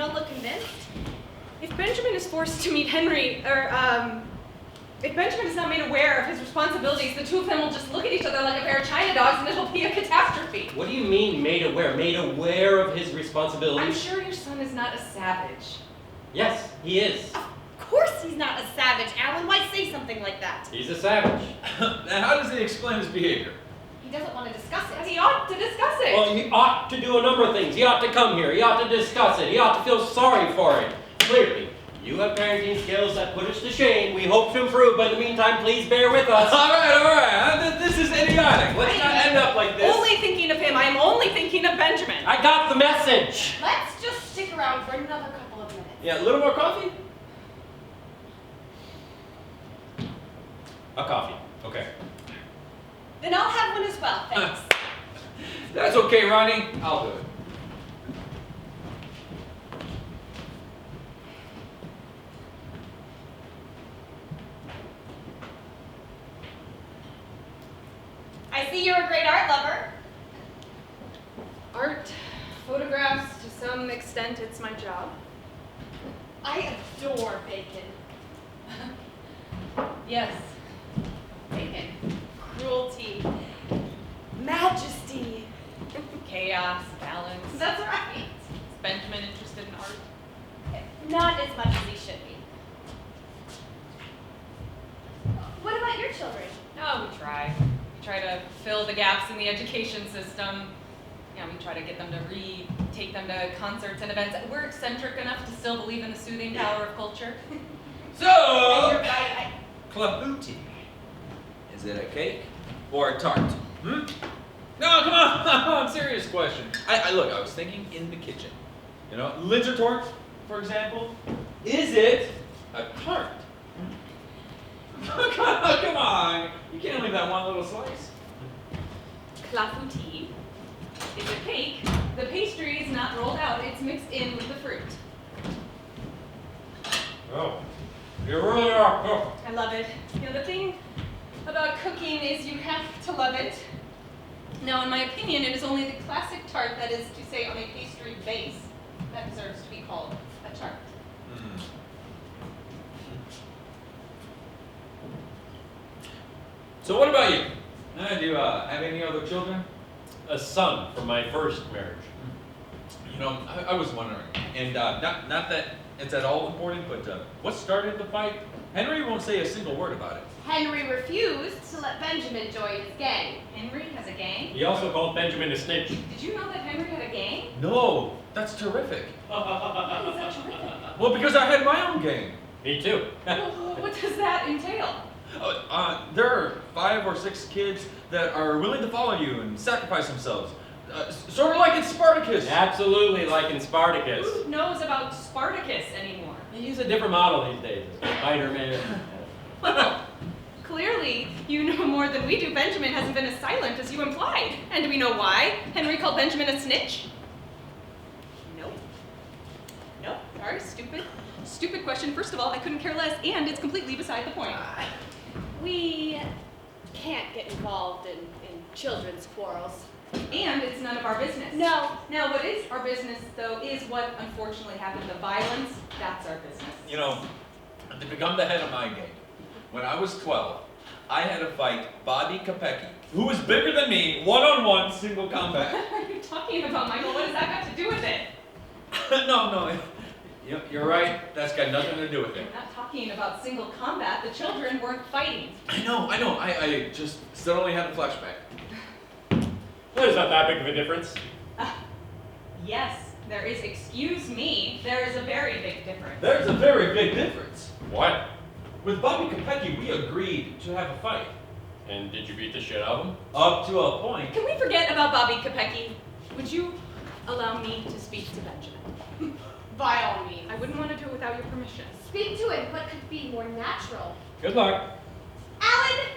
don't look convinced. If Benjamin is forced to meet Henry, if Benjamin is not made aware of his responsibilities, the two of them will just look at each other like a pair of China dogs and it'll be a catastrophe. What do you mean made aware? Made aware of his responsibilities? I'm sure your son is not a savage. Yes, he is. Of course he's not a savage, Alan. Why say something like that? He's a savage. And how does he explain his behavior? He doesn't want to discuss it. He ought to discuss it. Well, he ought to do a number of things. He ought to come here. He ought to discuss it. He ought to feel sorry for it. Clearly, you have parenting skills that put us to shame. We hope to improve, but in the meantime, please bear with us. All right. This is idiotic. Let's not end up like this. Only thinking of him. I am only thinking of Benjamin. I got the message. Let's just stick around for another couple of minutes. Yeah, a little more coffee? A coffee. Okay. Then I'll have one as well, thanks. That's okay, Ronnie. I'll do it. I see you're a great art lover. Art, photographs, to some extent, it's my job. I adore bacon. Yes. Bacon. Cruelty. Majesty. Chaos. Balance. That's right. Is Benjamin interested in art? Not as much as he should be. What about your children? Oh, we try. We try to fill the gaps in the education system. Yeah, we try to get them to read, take them to concerts and events. We're eccentric enough to still believe in the soothing power of culture. And So, you're right. clafouti. Is it a cake or a tart? Hmm? No, come on. Serious question. I look, I was thinking in the kitchen. You know, Linzer tort, for example. Is it a tart? Come on. You can't leave that one little slice. Clafouti is a cake. The pastry is not rolled out. It's mixed in with the fruit. Oh, you really are cooked. I love it. You know, the thing about cooking is you have to love it. Now, in my opinion, it is only the classic tart that is to say on a pastry base that deserves to be called a tart. So what about you? Do you have any other children? A son from my first marriage. You know, I was wondering, and not that it's at all important, but what started the fight? Henry won't say a single word about it. Henry refused to let Benjamin join his gang. Henry has a gang? He also called Benjamin a snitch. Did you know that Henry had a gang? No, that's terrific. Why is that terrific? Well, because I had my own gang. Me too. Well, what does that entail? There are 5 or 6 kids that are willing to follow you and sacrifice themselves. Sort of like in Spartacus. Absolutely like in Spartacus. Who knows about Spartacus anymore? He's a different model these days. Spider-Man. Well, clearly you know more than we do. Benjamin hasn't been as silent as you implied. And do we know why Henry called Benjamin a snitch? Nope. Nope. Sorry, stupid. Stupid question. First of all, I couldn't care less, and it's completely beside the point. We can't get involved in children's quarrels. And it's none of our business. No. Now, what is our business, though, is what unfortunately happened. The violence, that's our business. You know, to become the head of my gang, when I was 12, I had to fight Bobby Kopecki, who was bigger than me, one-on-one, single combat. What are you talking about, Michael? What does that got to do with it? No. You're right. That's got nothing to do with it. I'm not talking about single combat. The children weren't fighting. I know. I just suddenly had a flashback. Well, it's not that big of a difference. Yes, there is. Excuse me. There is a very big difference. There's a very big difference. What? With Bobby Kopecki, we agreed to have a fight. And did you beat the shit out of him? Up to a point. Can we forget about Bobby Kopecki? Would you allow me to speak to Benjamin? By all means. I wouldn't want to do it without your permission. Speak to him. What could be more natural? Good luck. Alan!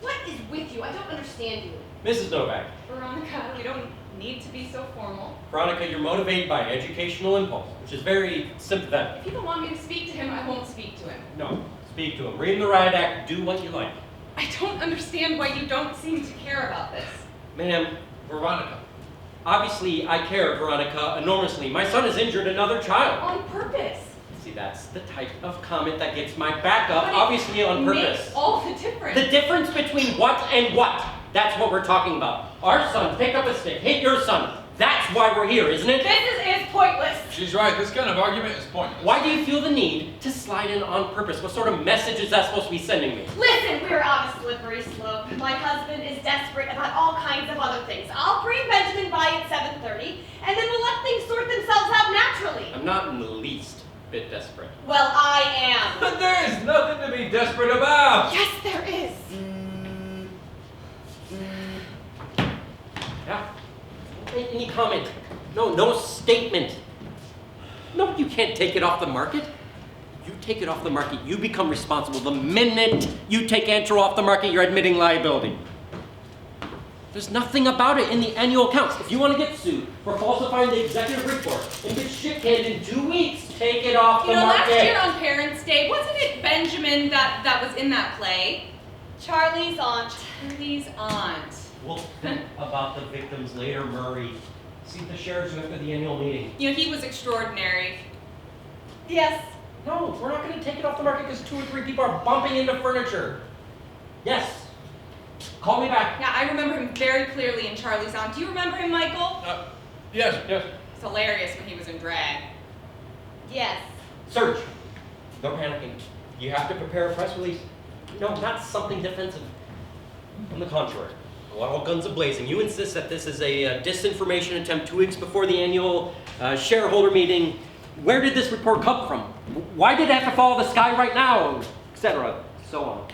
What is with you? I don't understand you. Mrs. Novak. Veronica, we don't need to be so formal. Veronica, you're motivated by educational impulse, which is very sympathetic. If you don't want me to speak to him, I won't speak to him. No, speak to him. Read him the riot act, do what you like. I don't understand why you don't seem to care about this. Ma'am, Veronica, Obviously, I care, Veronica, enormously. My son has injured another child. On purpose. See, that's the type of comment that gets my back up, But it obviously on purpose. Makes all the difference. The difference between what and what. That's what we're talking about. Our son picked up a stick, hit your son. That's why we're here, isn't it? This is pointless. She's right. This kind of argument is pointless. Why do you feel the need to slide in on purpose? What sort of message is that supposed to be sending me? Listen, we're on a slippery slope. My husband is desperate about all kinds of other things. I'll bring Benjamin by at 7:30, and then we'll let things sort themselves out naturally. I'm not in the least bit desperate. Well, I am. But there is nothing to be desperate about. Yes, there is. Yeah. Don't make any comment. No statement. No, you can't take it off the market. You take it off the market, you become responsible. The minute you take Antro off the market, you're admitting liability. There's nothing about it in the annual accounts. If you want to get sued for falsifying the executive report and get shit canned in 2 weeks, take it off the market. Last year on Parents' Day, wasn't it Benjamin that was in that play? Charlie's aunt. Charlie's aunt. We'll think about the victims later, Murray. See the sheriff's after the annual meeting. He was extraordinary. Yes. No, we're not going to take it off the market because 2 or 3 people are bumping into furniture. Yes. Call me back. Yeah, I remember him very clearly in Charlie's aunt. Do you remember him, Michael? Yes. It's hilarious when he was in drag. Yes. Serge, no panicking. You have to prepare a press release. No, not something defensive. On the contrary, all guns a-blazing. You insist that this is a disinformation attempt 2 weeks before the annual shareholder meeting. Where did this report come from? Why did it have to fall out of the sky right now? Etc. So on.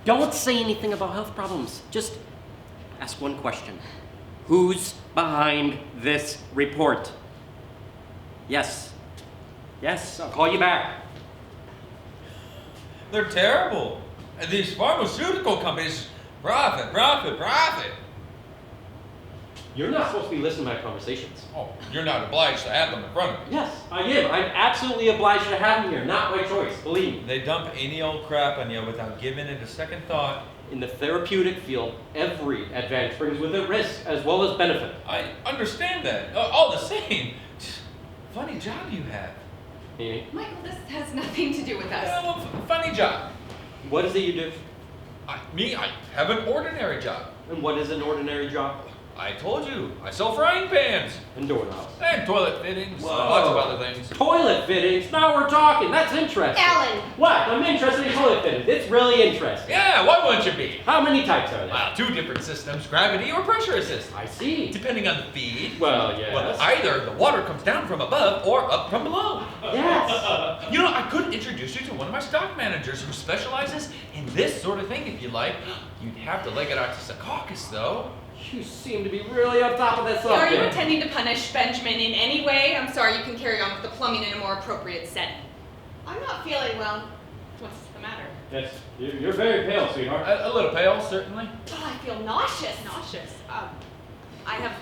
Don't say anything about health problems. Just ask one question. Who's behind this report? Yes. Yes, I'll call you back. They're terrible. And these pharmaceutical companies, profit. You're not supposed to be listening to my conversations. Oh, you're not obliged to have them in front of you. Yes, I am. I'm absolutely obliged to have him here. Not my choice, believe me. They dump any old crap on you without giving it a second thought. In the therapeutic field, every advantage brings with it risk as well as benefit. I understand that. All the same, funny job you have. Amy, Michael, this has nothing to do with us. Yeah, well, funny job. what is it you do? I have an ordinary job. And what is an ordinary job? I told you, I sell frying pans. And doorknobs. And toilet fittings, Whoa. lots of other things. Toilet fittings? Now we're talking. That's interesting. Alan. What? I'm interested in toilet fittings. It's really interesting. Yeah, why wouldn't you be? How many types are there? Well, 2 different systems, gravity or pressure assist. I see. Depending on the feed. Well, yes. Well, either the water comes down from above or up from below. Yes. I could introduce you to one of my stock managers who specializes in this sort of thing if you like. You'd have to leg it out to Secaucus, though. You seem to be really on top of this Are subject. you intending to punish Benjamin in any way? I'm sorry, you can carry on with the plumbing in a more appropriate setting. I'm not feeling well. What's the matter? Yes, you're very pale, sweetheart. A little pale, certainly. Oh, I feel nauseous. Nauseous. I have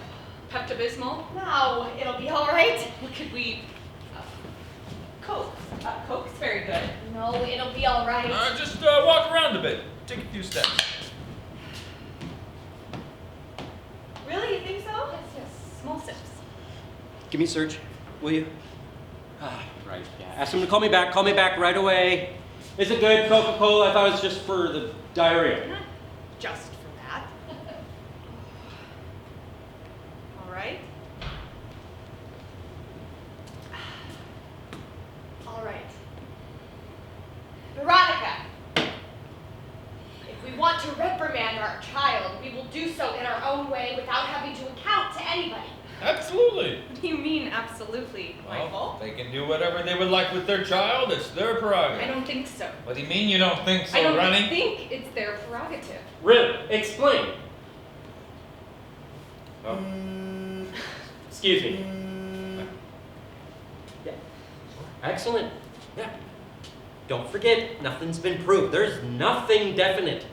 Pepto-Bismol. No, it'll be all right. What could we... Coke. Coke's very good. No, it'll be all right. Just walk around a bit. Take a few steps. Really, you think so? Yes, small sips. Give me Serge, will you? Right, yeah. Ask him to call me back right away. Is it good, Coca-Cola? I thought it was just for the diarrhea. Not just for that. All right. All right. Veronica, if we want to reprimand our child, we will do so in our own way without having to account to anybody. Absolutely. What do you mean, absolutely, Michael? Well, they can do whatever they would like with their child. It's their I prerogative. don't think so. What do you mean you don't think so, I don't Ronnie? think it's their prerogative. Really? Explain. Oh. Excuse me. Yeah. Excellent. Yeah. Don't forget, nothing's been proved. There's nothing definite.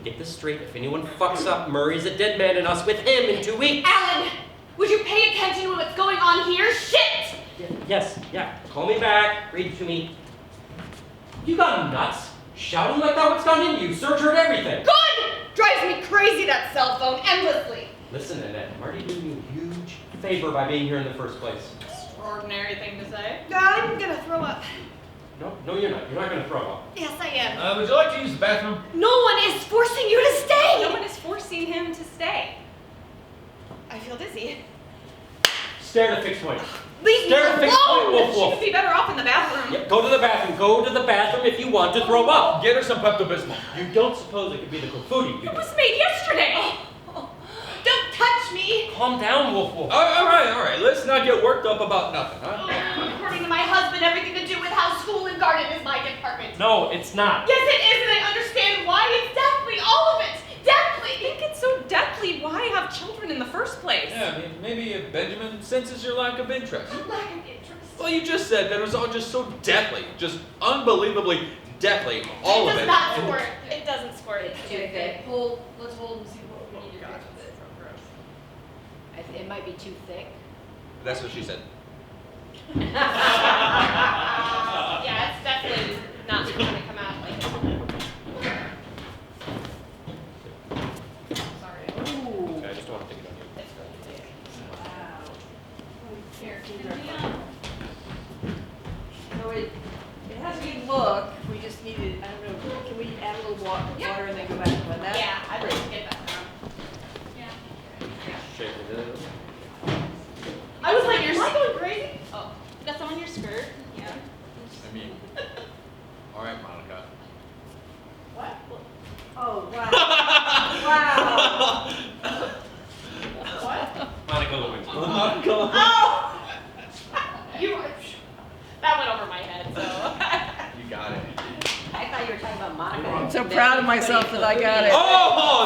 Get this straight. If anyone fucks up, Murray's a dead man and us with him in 2 weeks. Alan, would you pay attention to what's going on here? Shit! Yes, yeah. Call me back. Read it to me. You got nuts? Shouting like that? What's gone into you? Serge heard everything. Good! Drives me crazy, that cell phone, endlessly. Listen, Annette, I'm already doing you a huge favor by being here in the first place. Extraordinary thing to say. I'm gonna throw up. No, you're not. You're not going to throw up. Yes, I am. Would you like to use the bathroom? No one is forcing you to stay. No one is forcing him to stay. I feel dizzy. Stare to fixed point. Leave me Stare to fixed point, alone. Wolf She Wolf. would be better off in the bathroom. Yeah, go to the bathroom. Go to the bathroom if you want to throw up. Get her some Pepto-Bismol. You don't suppose it could be the graffiti? It was made yesterday. Don't touch me. Calm down, Wolf Wolf. All right. Let's not get worked up about nothing, huh? According to my husband, everything to do with house, school, and garden is my department. No, it's not. Yes, it is, and I understand why. It's deathly, all of it. I Deathly. think it's so deathly. Why have children in the first place? Yeah, I mean, maybe if Benjamin senses your lack of interest. Lack of interest. Well, you just said that it was all just so deathly, just unbelievably deathly, all it of does it. not squirt. It doesn't squirt. It's too thick. Let's hold and see what we need to do with it. It might be too thick. That's what she said. Yeah, it's definitely not going to come out like Sorry. Ooh. I just don't want to take it on you. It's really thick. Wow. Here, So it has a good look. We just needed, I don't know, can we add a little water and then go back and blend that? Yeah, I'd like to get that down. Shake it. I was like, am I going crazy? Oh, you got some on your skirt? Yeah. I mean, all right, Monica. What? Oh, wow. Wow. What? Monica Lewinsky. Oh! You are... That went over my head, so... You got it. I thought you were talking about Monica. I'm so proud of myself that I got it. Oh,